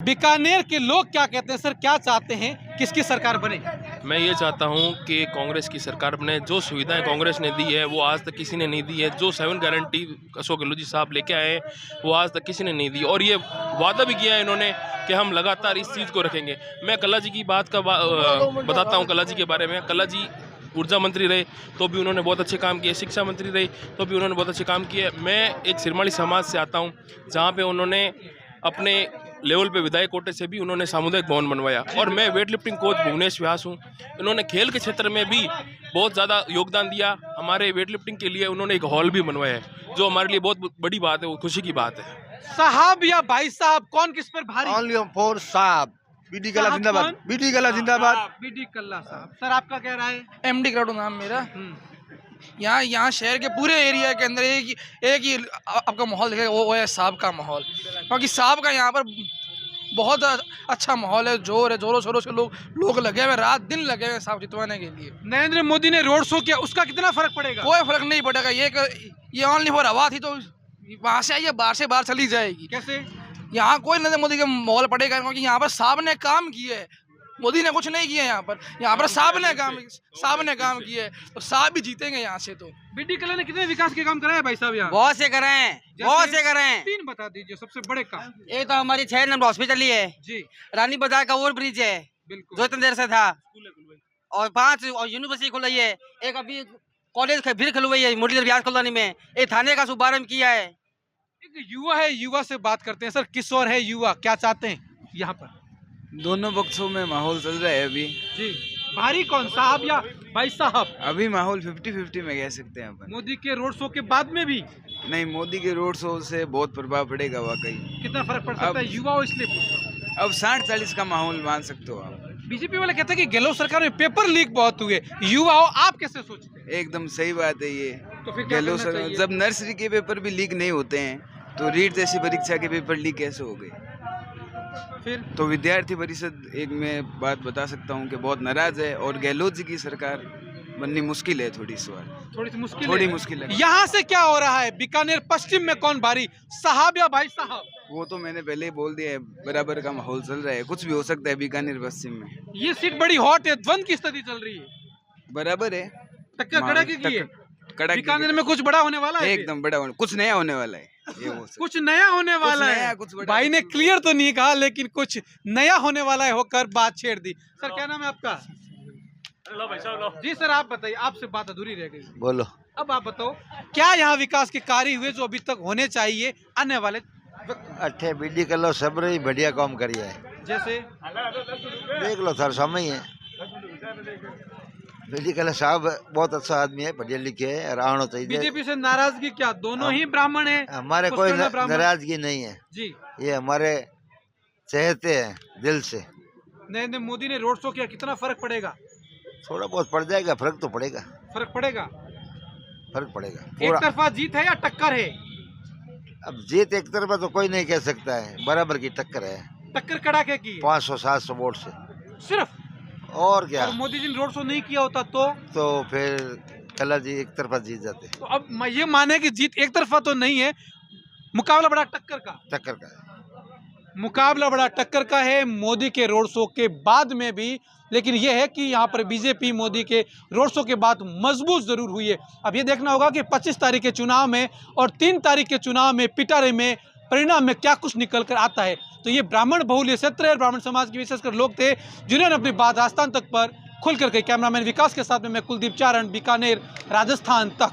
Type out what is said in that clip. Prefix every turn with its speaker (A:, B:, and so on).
A: बीकानेर के लोग क्या कहते हैं सर, क्या चाहते हैं, किसकी सरकार बने?
B: मैं ये चाहता हूँ कि कांग्रेस की सरकार बने। जो सुविधाएं कांग्रेस ने दी है वो आज तक किसी ने नहीं दी है। जो 7 गारंटी अशोक गहलोत जी साहब लेके आए हैं वो आज तक किसी ने नहीं दी, और ये वादा भी किया है इन्होंने कि हम लगातार इस चीज़ को रखेंगे। मैं कल्ला जी की बात का बताता हूँ। कल्ला जी के बारे में, कल्ला जी ऊर्जा मंत्री रहे तो भी उन्होंने बहुत अच्छे काम किए, शिक्षा मंत्री रहे तो भी उन्होंने बहुत अच्छे काम किए। मैं एक सिरमौली समाज से आता हूँ जहाँ पे उन्होंने अपने लेवल पे विधायक कोटे से भी उन्होंने सामुदायिक भवन बनवाया। और मैं वेट लिफ्टिंग कोच भुवनेश व्यास हूँ। इन्होंने खेल के क्षेत्र में भी बहुत ज़्यादा योगदान दिया। हमारे वेट लिफ्टिंग के लिए उन्होंने एक हॉल भी बनवाया है, जो हमारे लिए बहुत बड़ी बात है, वो खुशी की बात है।
A: साहब या भाई साहब, कौन किस पर भारी?
C: Only for साहब। बीडी कल्ला जिंदाबाद, बीडी कल्ला जिंदाबाद।
A: बीडी कल्ला साहब। सर आपका क्या राय है?
D: एमडी कराडू नाम मेरा। यहाँ शहर के पूरे एरिया के अंदर एक ही आपका माहौल दिखेगा, वो है साहब का माहौल। क्योंकि साहब का यहाँ पर बहुत अच्छा माहौल है, जोरों शोरों से लोग लगे हुए, रात दिन लगे हुए साहब जितवाने के लिए।
A: नरेंद्र मोदी ने रोड शो किया, उसका कितना फर्क पड़ेगा?
D: कोई फर्क नहीं पड़ेगा। ये ओनली फॉर हवा थी, तो वहाँ से आइए, बाहर से बाहर चली जाएगी।
A: कैसे?
D: यहाँ कोई नरेंद्र मोदी का माहौल पड़ेगा, क्योंकि यहाँ पर साहब ने काम किए है, मोदी ने कुछ नहीं किया। यहाँ पर साहब ने काम किया है, तो साहब भी जीतेंगे यहाँ से। तो
A: बीडी कल्ला ने कितने विकास के काम कराए भाई साहब यहाँ?
E: बहुत से करे हैं, बहुत से करे हैं।
A: 3 बता दीजिए सबसे बड़े काम।
E: एक तो हमारी 6 नंबर हॉस्पिटल ही है
A: जी,
E: रानी बाजार का ओवर ब्रिज है
A: बिल्कुल,
E: जो इतनी देर से था, और 5 और यूनिवर्सिटी खुल रही है। एक अभी कॉलेज फिर खुलवाई है मुरलीधर व्यास कॉलोनी में। एक थाने का शुभारंभ किया है।
A: एक युवा है, युवा से बात करते हैं। सर किशोर है, युवा क्या चाहते हैं यहाँ पर?
F: दोनों पक्षों में माहौल चल रहा है अभी।
A: जी, भारी कौन, साहब या भाई साहब?
F: अभी माहौल 50-50 में कह सकते हैं अपन।
A: मोदी के रोड शो के बाद में भी
F: नहीं, मोदी के रोड शो से बहुत प्रभाव पड़ेगा वाकई।
A: कितना फर्क पड़ सकता है? युवा हो इसलिए पूछ रहा हूं।
F: अब 60-40 का माहौल मान सकते हो आप।
A: बीजेपी वाले कहते हैं कि गहलोत सरकार में पेपर लीक बहुत हुए। युवा हो, आप कैसे सोचते हैं?
F: एकदम सही बात है ये।
A: तो फिर क्या
F: गहलोत
A: करना
F: सर,
A: चाहिए?
F: जब नर्सरी के पेपर भी लीक नहीं होते हैं तो रीट जैसी परीक्षा के पेपर लीक कैसे हो गए?
A: फिर
F: तो विद्यार्थी परिषद एक मैं बात बता सकता हूँ कि बहुत नाराज है, और गहलोत जी की सरकार बननी मुश्किल है थोड़ी इस बार।
A: थोड़ी सी मुश्किल
F: थोड़ी
A: है।
F: मुश्किल है।
A: यहाँ से क्या हो रहा है? बीकानेर पश्चिम में कौन भारी, साहब या भाई साहब?
F: वो तो मैंने पहले ही बोल दिया है, बराबर का माहौल चल रहा है, कुछ भी हो सकता है बीकानेर पश्चिम में।
A: ये सीट बड़ी हॉट है, द्वंद की स्थिति चल रही है,
F: बराबर है,
A: टक्कर कड़क की है।
F: कड़क
A: बीकानेर में कुछ बड़ा होने वाला है?
F: एकदम बड़ा कुछ नया होने वाला है। ये हो सकता
A: कुछ नया होने वाला है।
F: कुछ बड़ा,
A: भाई ने क्लियर तो नहीं कहा, लेकिन कुछ नया होने वाला है होकर बात छेड़ दी। सर क्या नाम है आपका? जी सर आप बताइए, आपसे बात अधूरी रह गई।
C: बोलो।
A: अब आप बताओ, क्या यहाँ विकास के कार्य हुए जो अभी तक होने चाहिए आने वाले?
C: अठे बीडी कल्लो सब रही बढ़िया काम करिया है।
A: जैसे
C: देख लो सर, समय है। बीडी कल्ला साहब बहुत अच्छा आदमी है, बढ़िया लिखे है, और आना चाहिए।
A: बीजेपी से नाराजगी क्या? दोनों ही ब्राह्मण है।
C: हमारे कोई नाराजगी नहीं है
A: जी,
C: ये हमारे चाहते हैं दिल से।
A: नरेंद्र मोदी ने रोड शो किया, कितना फर्क पड़ेगा?
C: थोड़ा बहुत पड़ जाएगा, फर्क तो पड़ेगा,
A: फर्क पड़ेगा।
C: फर्क पड़ेगा
A: एक
C: पूरा।
A: तरफा जीत है या टक्कर है?
C: अब जीत एक तरफा तो कोई नहीं कह सकता है, बराबर की टक्कर है।
A: टक्कर कड़ाके की
C: 500-700 वोट से
A: सिर्फ।
C: और क्या?
A: और मोदी जी ने रोड शो नहीं किया होता तो
C: फिर कल्ला जी एक तरफा जीत जाते।
A: तो अब मैं ये माने कि जीत एक तरफा तो नहीं है, मुकाबला बड़ा टक्कर का।
C: टक्कर का
A: मुकाबला बड़ा टक्कर का है मोदी के रोड शो के बाद में भी। लेकिन यह है कि यहाँ पर बीजेपी मोदी के रोड शो के बाद मजबूत जरूर हुई है। अब ये देखना होगा कि 25 तारीख के चुनाव में और 3 तारीख के चुनाव में पिटारे में परिणाम में क्या कुछ निकल कर आता है। तो ये ब्राह्मण बहुल्य क्षेत्र है, ब्राह्मण समाज के विशेषकर लोग थे जिन्होंने अपनी बात राजस्थान तक पर खुल कर कही। कैमरामैन विकास के साथ में मैं कुलदीप चारण, बीकानेर, राजस्थान तक।